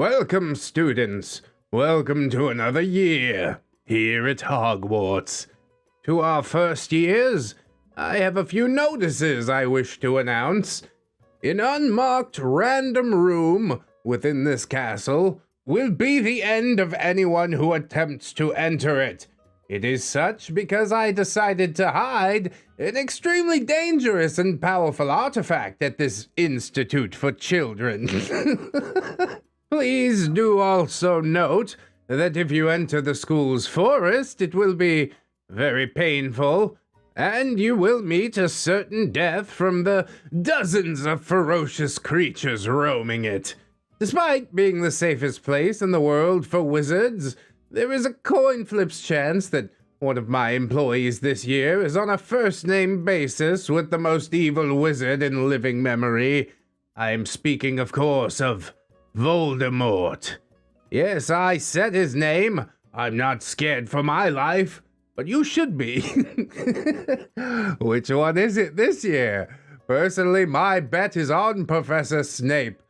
Welcome, students. Welcome to another year here at Hogwarts. To our first years, I have a few notices I wish to announce. An unmarked random room within this castle will be the end of anyone who attempts to enter it. It is such because I decided to hide an extremely dangerous and powerful artifact at this Institute for Children. Please do also note that if you enter the school's forest, it will be very painful, and you will meet a certain death from the dozens of ferocious creatures roaming it. Despite being the safest place in the world for wizards, there is a coin flip's chance that one of my employees this year is on a first-name basis with the most evil wizard in living memory. I am speaking, of course, of Voldemort. Yes, I said his name. I'm not scared for my life, but you should be. Which one is it this year? Personally, my bet is on Professor Snape.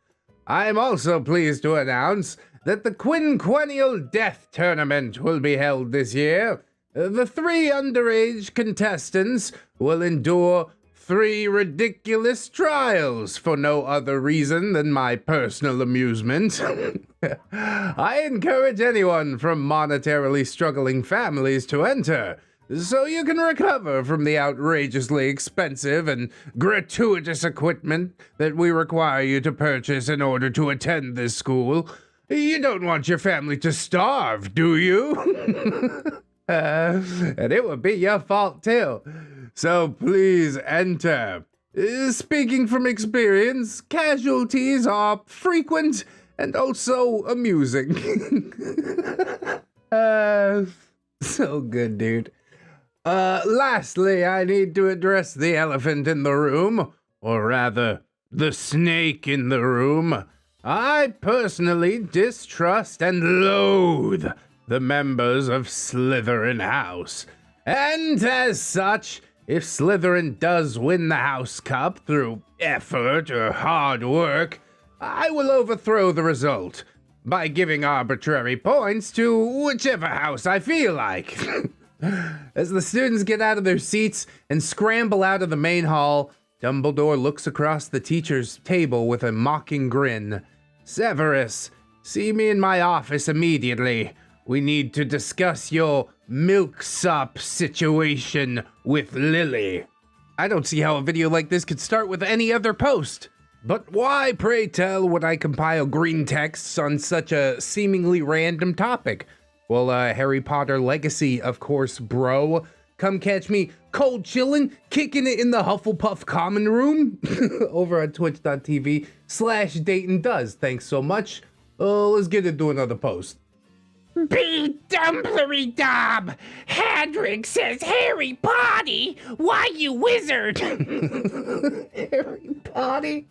I am also pleased to announce that the quinquennial death tournament will be held this year. The 3 underage contestants will endure 3 ridiculous trials for no other reason than my personal amusement. I encourage anyone from monetarily struggling families to enter, so you can recover from the outrageously expensive and gratuitous equipment that we require you to purchase in order to attend this school. You don't want your family to starve, do you? And it would be your fault too. So please enter. Speaking from experience, casualties are frequent and also amusing. So good, dude. Lastly, I need to address the elephant in the room, or rather, the snake in the room. I personally distrust and loathe the members of Slytherin House. And as such, if Slytherin does win the House Cup through effort or hard work, I will overthrow the result by giving arbitrary points to whichever house I feel like. As the students get out of their seats and scramble out of the main hall, Dumbledore looks across the teacher's table with a mocking grin. Severus, see me in my office immediately. We need to discuss your milksop situation with Lily. I don't see how a video like this could start with any other post. But why, pray tell, would I compile Greentexts on such a seemingly random topic? Well, Harry Potter Legacy, of course, bro. Come catch me cold chillin', kicking it in the Hufflepuff common room over on twitch.tv/DaytonDoes. Thanks so much. Let's get into another post. Be dumplery dob! Hadrick says Harry Potty! Why you wizard? Harry Potter?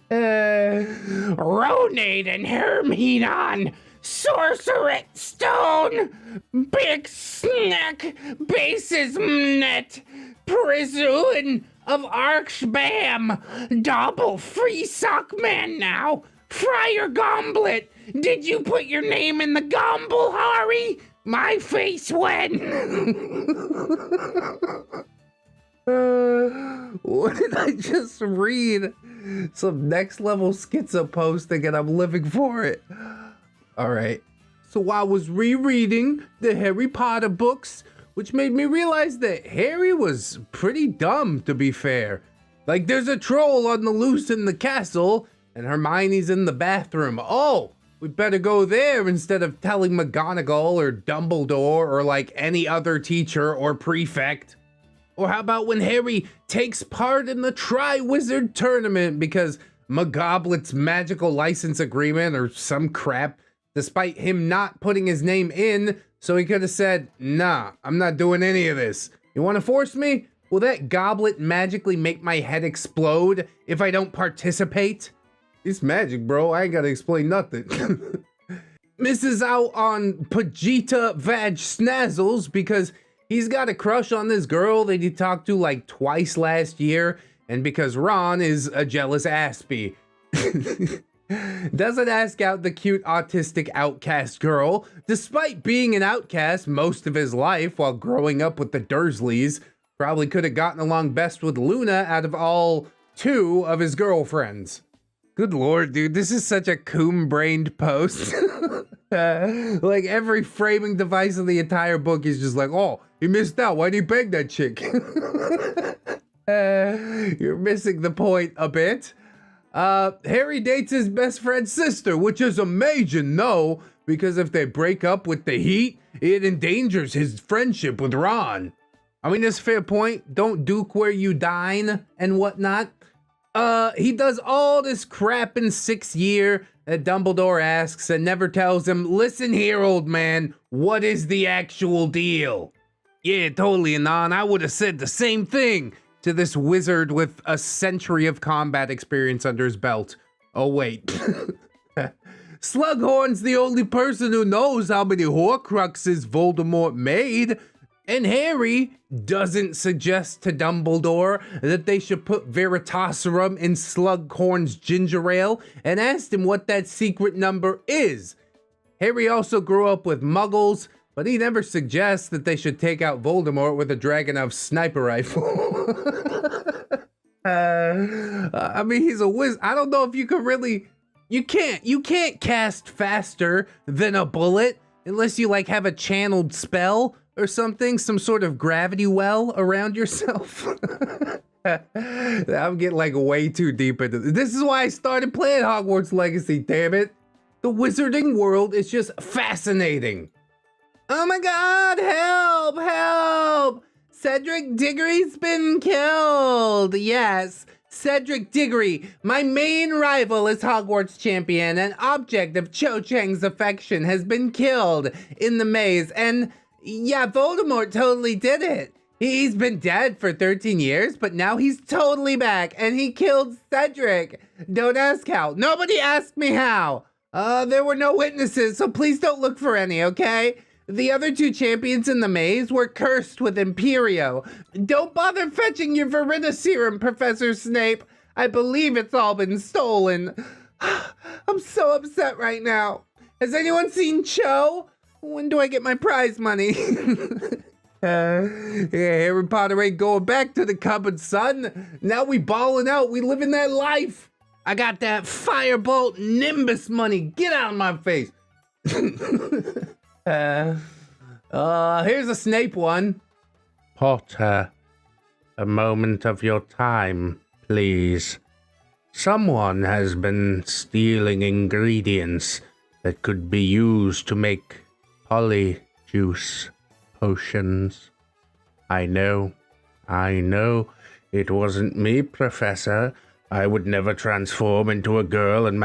Ronade and Hermione! Sorcerer Stone! Big Snack! Bases Net! Prisoon of Archbam! Double free Sockman now! Friar Goblet! Did you put your name in the gomble, Harry? My face went. What did I just read? Some next level schizo posting and I'm living for it. Alright, so I was rereading the Harry Potter books, which made me realize that Harry was pretty dumb, to be fair. Like, there's a troll on the loose in the castle, and Hermione's in the bathroom. Oh! We better go there instead of telling McGonagall or Dumbledore or like any other teacher or prefect. Or how about when Harry takes part in the Triwizard Tournament because McGoblet's magical license agreement or some crap, despite him not putting his name in, so he could have said, nah, I'm not doing any of this. You want to force me? Will that goblet magically make my head explode if I don't participate? It's magic, bro. I ain't gotta explain nothing. Misses out on Pajita Vag Snazzles because he's got a crush on this girl that he talked to like twice last year, and because Ron is a jealous Aspie. Doesn't ask out the cute autistic outcast girl, despite being an outcast most of his life while growing up with the Dursleys. Probably could have gotten along best with Luna out of all 2 of his girlfriends. Good lord, dude, this is such a coon-brained post. Like every framing device in the entire book is just like, oh, he missed out. Why'd he beg that chick? You're missing the point a bit. Harry dates his best friend's sister, which is a major no, because if they break up with the heat, it endangers his friendship with Ron. I mean, that's a fair point. Don't duke where you dine and whatnot. He does all this crap in 6th year that Dumbledore asks and never tells him, listen here, old man, what is the actual deal? Yeah, totally, Anon. I would have said the same thing to this wizard with a century of combat experience under his belt. Oh, wait. Slughorn's the only person who knows how many Horcruxes Voldemort made. And Harry doesn't suggest to Dumbledore that they should put Veritaserum in Slughorn's ginger ale and asked him what that secret number is. Harry also grew up with Muggles, but he never suggests that they should take out Voldemort with a Dragunov sniper rifle. I mean, he's a wizard. I don't know if you could really... You can't cast faster than a bullet unless you, like, have a channeled spell or something, some sort of gravity well around yourself. I'm getting, like, way too deep into this. This is why I started playing Hogwarts Legacy, damn it. The wizarding world is just fascinating. Oh my god, help, help! Cedric Diggory's been killed! Yes, Cedric Diggory, my main rival as Hogwarts champion and object of Cho Chang's affection, has been killed in the maze, and yeah, Voldemort totally did it. He's been dead for 13 years, but now he's totally back, and he killed Cedric. Don't ask how. Nobody asked me how. There were no witnesses, so please don't look for any, okay? The other 2 champions in the maze were cursed with Imperio. Don't bother fetching your Veritaserum, Professor Snape. I believe it's all been stolen. I'm so upset right now. Has anyone seen Cho? When do I get my prize money? Yeah, Harry Potter ain't going back to the cupboard, son. Now we balling out. We living that life. I got that Firebolt Nimbus money. Get out of my face. Here's a Snape one. Potter, a moment of your time, please. Someone has been stealing ingredients that could be used to make polyjuice potions. I know. It wasn't me, Professor. I would never transform into a girl and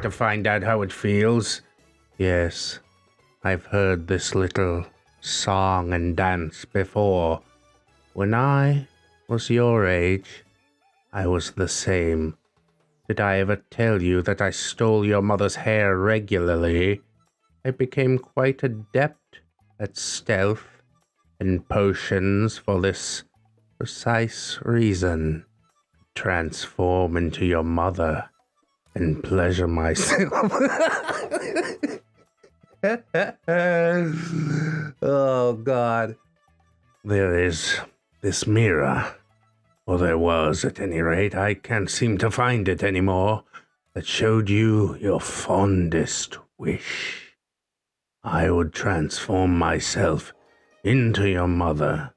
to find out how it feels. Yes, I've heard this little song and dance before. When I was your age, I was the same. Did I ever tell you that I stole your mother's hair regularly? I became quite adept at stealth and potions for this precise reason. Transform into your mother and pleasure myself. Oh, God. There is this mirror, or there was at any rate. I can't seem to find it anymore, that showed you your fondest wish. I would transform myself into your mother,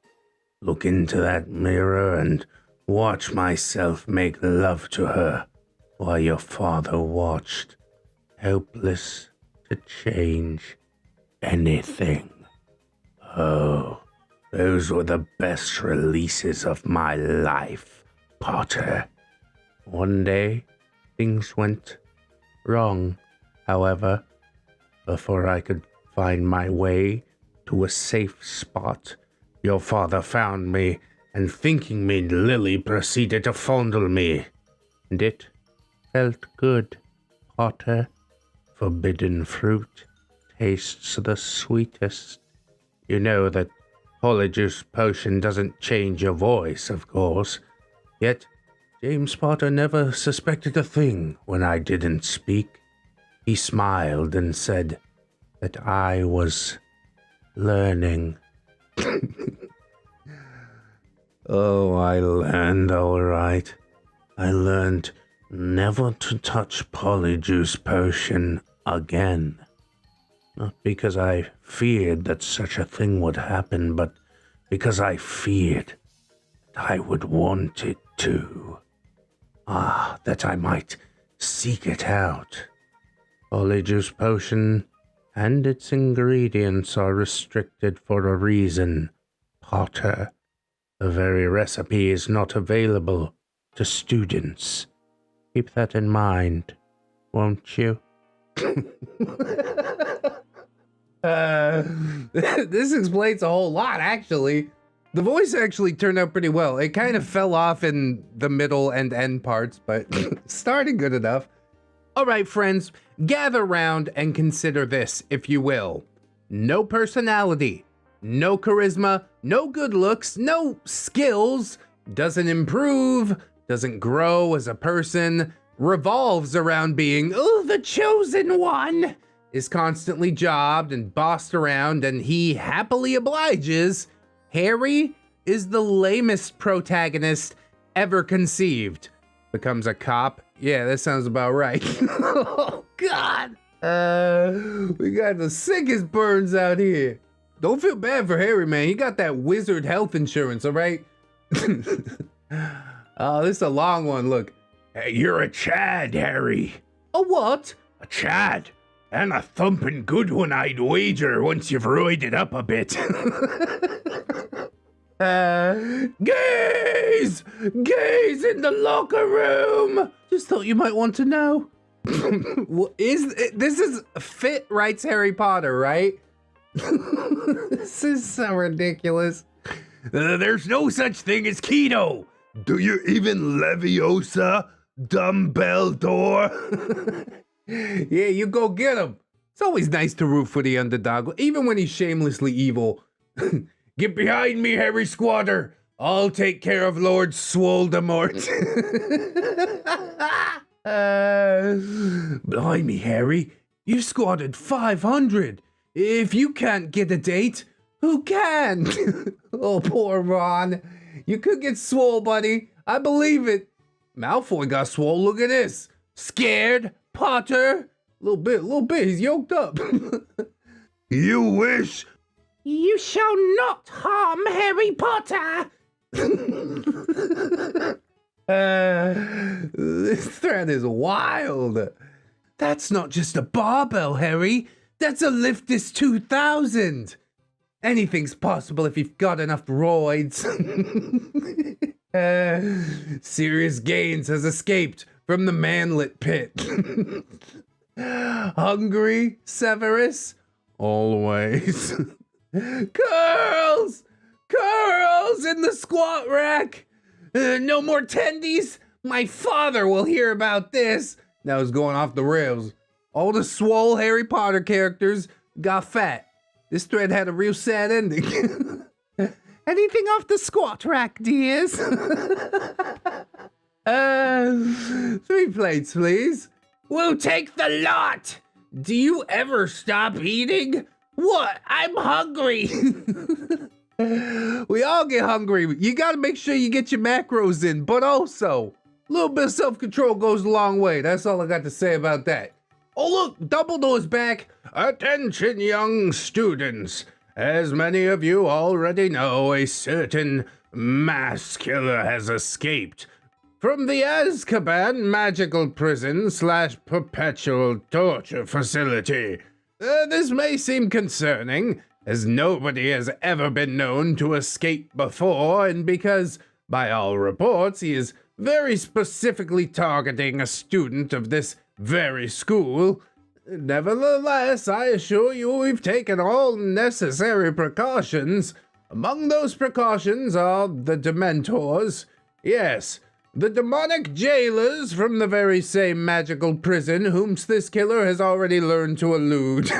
look into that mirror and watch myself make love to her while your father watched, helpless to change anything. Oh, those were the best releases of my life, Potter. One day, things went wrong, however. Before I could find my way to a safe spot, your father found me, and thinking me Lily, proceeded to fondle me. And it felt good, Potter. Forbidden fruit tastes the sweetest. You know that Polyjuice potion doesn't change your voice, of course. Yet, James Potter never suspected a thing when I didn't speak. He smiled and said that I was learning. Oh, I learned all right. I learned never to touch Polyjuice Potion again. Not because I feared that such a thing would happen, but because I feared that I would want it to. That I might seek it out. Polyjuice Potion and its ingredients are restricted for a reason, Potter. The very recipe is not available to students. Keep that in mind, won't you? This explains a whole lot, actually. The voice actually turned out pretty well. It kind of fell off in the middle and end parts, but started good enough. All right, friends, gather round and consider this, if you will. No personality, no charisma, no good looks, no skills, doesn't improve, doesn't grow as a person, revolves around being, the chosen one, is constantly jobbed and bossed around, and he happily obliges. Harry is the lamest protagonist ever conceived. Becomes a cop. Yeah, that sounds about right. Oh, God. We got the sickest burns out here. Don't feel bad for Harry, man. He got that wizard health insurance, all right? Oh, this is a long one. Look. Hey, you're a Chad, Harry. A what? A Chad. And a thumping good one, I'd wager, once you've roided up a bit. Gaze! Gaze in the locker room! Just thought you might want to know. This is Fit writes Harry Potter, right? This is so ridiculous. There's no such thing as keto. Do you even Leviosa, Dumbledore? Yeah, you go get him. It's always nice to root for the underdog, even when he's shamelessly evil. Get behind me, Harry Squatter. I'll take care of Lord Swoldemort. Blimey, Harry. You squatted 500. If you can't get a date, who can? Oh, poor Ron. You could get swole, buddy. I believe it. Malfoy got swole. Look at this. Scared, Potter. Little bit. He's yoked up. You wish. You shall not harm Harry Potter. This thread is wild. That's not just a barbell, Harry. That's a Liftus 2000. Anything's possible if you've got enough roids. Serious Gaines has escaped from the manlet pit. Hungry, Severus? Always. Curls! Curls in the squat rack! No more tendies? My father will hear about this. That was going off the rails. All the swole Harry Potter characters got fat. This thread had a real sad ending. Anything off the squat rack, dears? 3 plates, please. We'll take the lot. Do you ever stop eating? What? I'm hungry. We all get hungry. You gotta make sure you get your macros in, but also, a little bit of self-control goes a long way. That's all I got to say about that. Oh look, Dumbledore's back. Attention, young students. As many of you already know, a certain mass killer has escaped from the Azkaban magical prison / perpetual torture facility. This may seem concerning, as nobody has ever been known to escape before, and because, by all reports, he is very specifically targeting a student of this very school. Nevertheless, I assure you we've taken all necessary precautions. Among those precautions are the Dementors. Yes, the demonic jailers from the very same magical prison whom this killer has already learned to elude.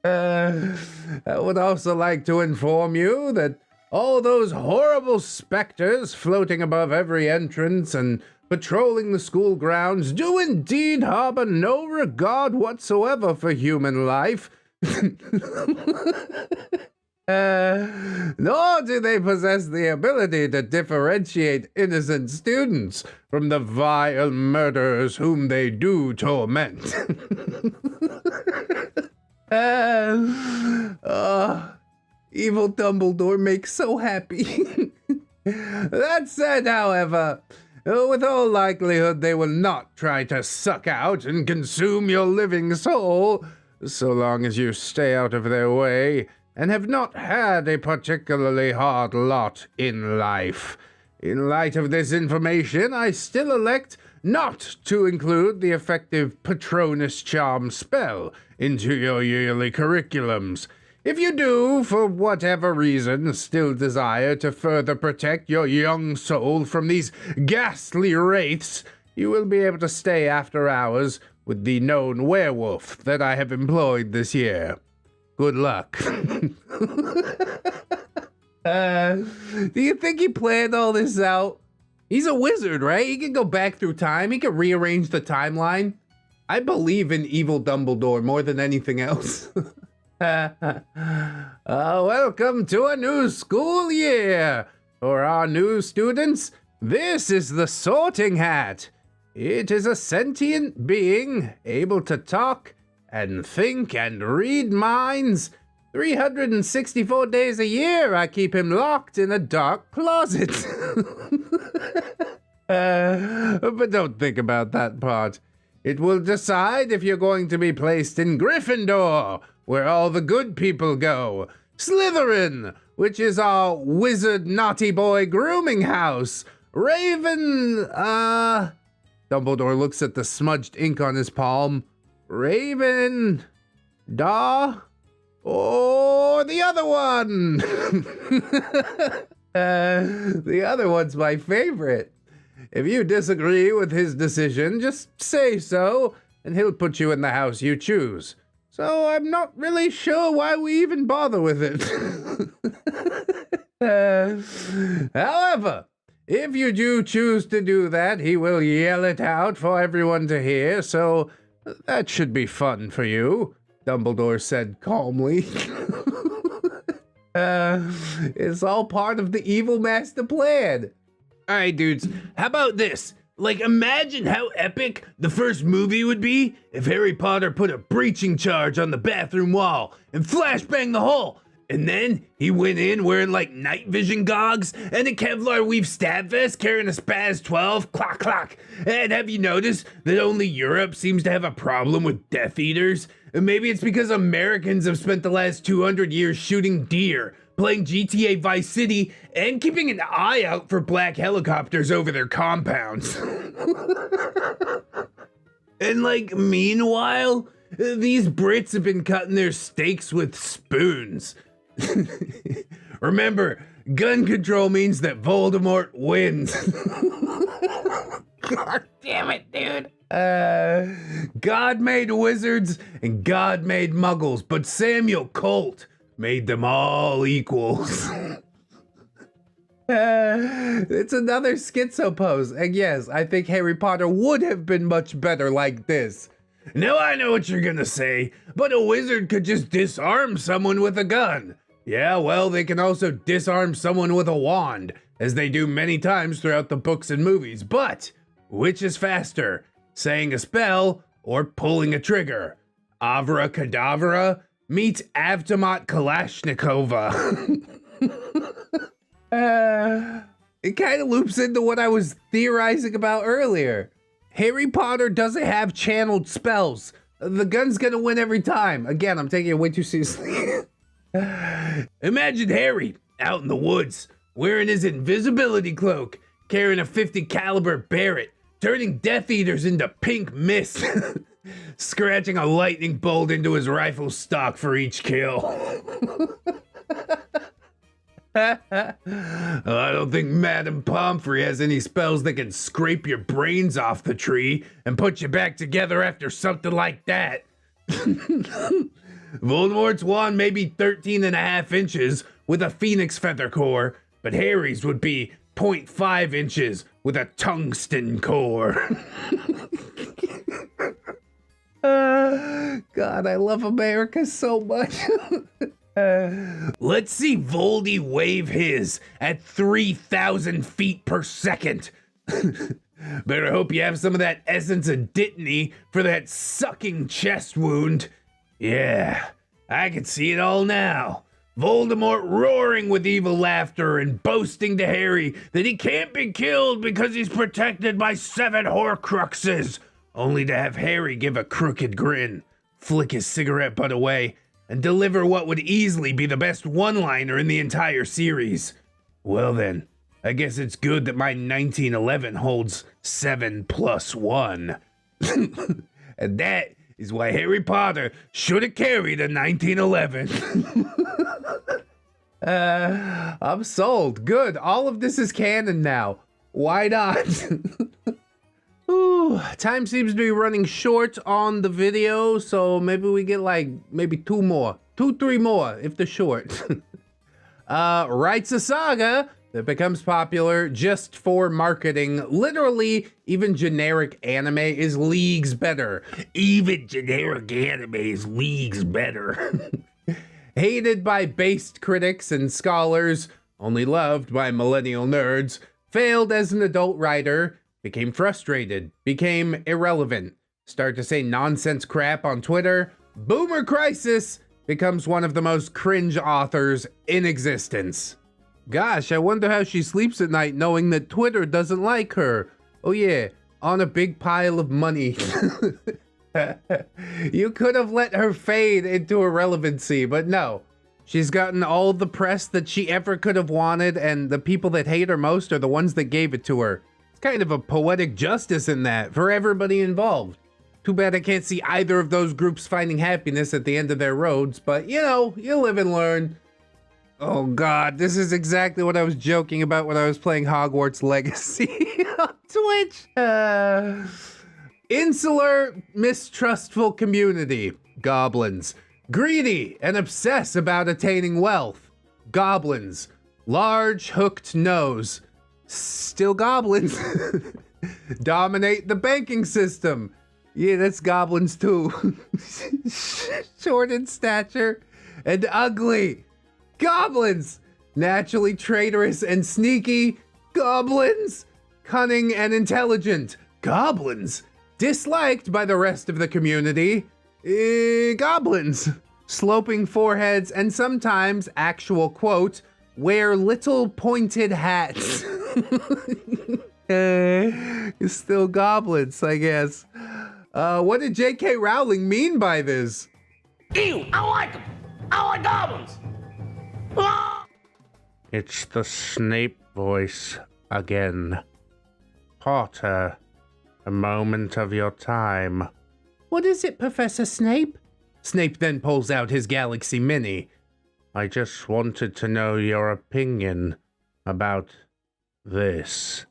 I would also like to inform you that All those horrible specters floating above every entrance and patrolling the school grounds do indeed harbor no regard whatsoever for human life. Nor do they possess the ability to differentiate innocent students from the vile murderers whom they do torment. Evil Dumbledore makes so happy. That said, however, with all likelihood they will not try to suck out and consume your living soul, so long as you stay out of their way and have not had a particularly hard lot in life. In light of this information, I still elect not to include the effective Patronus Charm spell into your yearly curriculums. If you do, for whatever reason, still desire to further protect your young soul from these ghastly wraiths, you will be able to stay after hours with the known werewolf that I have employed this year. Good luck. Do you think he planned all this out? He's a wizard, right? He can go back through time. He can rearrange the timeline. I believe in evil Dumbledore more than anything else. Welcome to a new school year. For our new students, this is the Sorting Hat. It is a sentient being able to talk and think and read minds. 364 days a year, I keep him locked in a dark closet. But don't think about that part. It will decide if you're going to be placed in Gryffindor, where all the good people go. Slytherin, which is our wizard naughty boy grooming house. Dumbledore looks at the smudged ink on his palm. Raven, or the other one. The other one's my favorite. If you disagree with his decision, just say so, and he'll put you in the house you choose. So I'm not really sure why we even bother with it. However, if you do choose to do that, he will yell it out for everyone to hear, so that should be fun for you, Dumbledore said calmly. It's all part of the evil master plan. All right, dudes, how about this? Like, imagine how epic the first movie would be if Harry Potter put a breaching charge on the bathroom wall and flashbang the hole. And then he went in wearing like night vision goggles and a Kevlar weave stab vest carrying a Spaz 12, clock clock. And have you noticed that only Europe seems to have a problem with Death Eaters? And maybe it's because Americans have spent the last 200 years shooting deer, playing GTA Vice City, and keeping an eye out for black helicopters over their compounds. And like, meanwhile, these Brits have been cutting their steaks with spoons. Remember, gun control means that Voldemort wins. God damn it, dude. God made wizards and God made muggles, but Samuel Colt made them all equals. It's another schizo pose, and yes, I think Harry Potter would have been much better like this. Now I know what you're gonna say, but a wizard could just disarm someone with a gun. Yeah, well, they can also disarm someone with a wand, as they do many times throughout the books and movies. But which is faster, saying a spell or pulling a trigger? Avra Kedavra meets Avtomat Kalashnikova. It kind of loops into what I was theorizing about earlier. Harry Potter doesn't have channeled spells. The gun's gonna win every time. Again, I'm taking it way too seriously. Imagine Harry out in the woods, wearing his invisibility cloak, carrying a .50 caliber Barrett, turning Death Eaters into pink mist, scratching a lightning bolt into his rifle stock for each kill. I don't think Madame Pomfrey has any spells that can scrape your brains off the tree and put you back together after something like that. Voldemort's wand may be 13 and a half inches with a phoenix feather core, but Harry's would be 0.5 inches with a tungsten core. God, I love America so much. Let's see Voldy wave his at 3,000 feet per second. Better hope you have some of that essence of Dittany for that sucking chest wound. Yeah, I can see it all now. Voldemort roaring with evil laughter and boasting to Harry that he can't be killed because he's protected by 7 Horcruxes, only to have Harry give a crooked grin, flick his cigarette butt away, and deliver what would easily be the best one-liner in the entire series. Well then, I guess it's good that my 1911 holds 7 + 1. And that is why Harry Potter should have carried a 1911. I'm sold. Good. All of this is canon now. Why not? Ooh, time seems to be running short on the video, so maybe we get like maybe 3 more if they're short. Writes a saga that becomes popular just for marketing. Literally, even generic anime is leagues better. Even generic anime is leagues better. Hated by based critics and scholars, only loved by millennial nerds, failed as an adult writer, became frustrated, became irrelevant, start to say nonsense crap on Twitter, boomer crisis, becomes one of the most cringe authors in existence. Gosh, I wonder how she sleeps at night knowing that Twitter doesn't like her. Oh yeah, on a big pile of money. You could have let her fade into irrelevancy, but no. She's gotten all the press that she ever could have wanted, and the people that hate her most are the ones that gave it to her. It's kind of a poetic justice in that for everybody involved. Too bad I can't see either of those groups finding happiness at the end of their roads, but you know, you live and learn. Oh god, this is exactly what I was joking about when I was playing Hogwarts Legacy on Twitch. Insular, mistrustful community. Goblins. Greedy and obsess about attaining wealth. Goblins. Large hooked nose. Still goblins. Dominate the banking system. Yeah, that's goblins too. Short in stature and ugly. Goblins. Naturally traitorous and sneaky. Goblins. Cunning and intelligent. Goblins. Disliked by the rest of the community. Goblins. Sloping foreheads and sometimes, actual quote, wear little pointed hats. Still goblins, I guess. What did J.K. Rowling mean by this? Ew, I like them. I like goblins. Ah! It's the Snape voice again. Potter, a moment of your time. What is it, Professor Snape? Snape then pulls out his Galaxy Mini. I just wanted to know your opinion about this.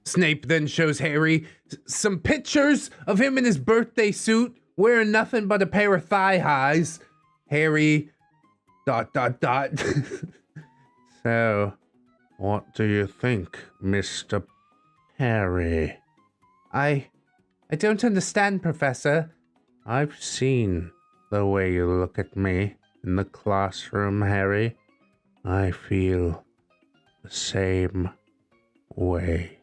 Snape then shows Harry some pictures of him in his birthday suit, wearing nothing but a pair of thigh highs. Harry... ... So, what do you think, Mr. Harry? I don't understand, Professor. I've seen the way you look at me in the classroom, Harry. I feel the same way.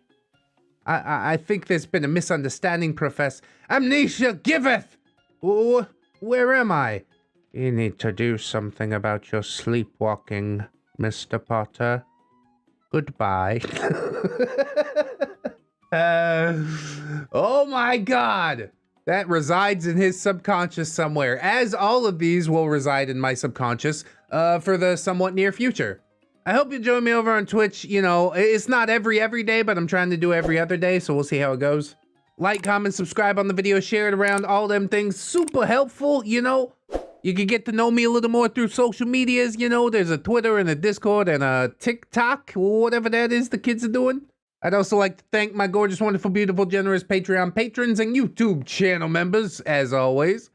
I think there's been a misunderstanding, Professor. Amnesia giveth! Where am I? You need to do something about your sleepwalking, Mr. Potter. Goodbye. Oh my god! That resides in his subconscious somewhere, as all of these will reside in my subconscious for the somewhat near future. I hope you join me over on Twitch. You know, it's not every day, but I'm trying to do every other day, so we'll see how it goes. Like, comment, subscribe on the video, share it around, all them things. Super helpful, you know. You can get to know me a little more through social medias, you know. There's a Twitter and a Discord and a TikTok, whatever that is the kids are doing. I'd also like to thank my gorgeous, wonderful, beautiful, generous Patreon patrons and YouTube channel members, as always.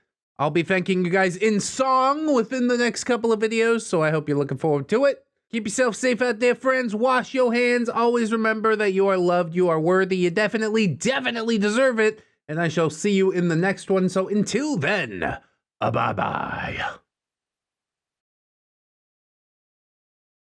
I'll be thanking you guys in song within the next couple of videos, so I hope you're looking forward to it. Keep yourself safe out there, friends. Wash your hands. Always remember that you are loved, you are worthy, you definitely deserve it. And I shall see you in the next one. So until then, bye-bye.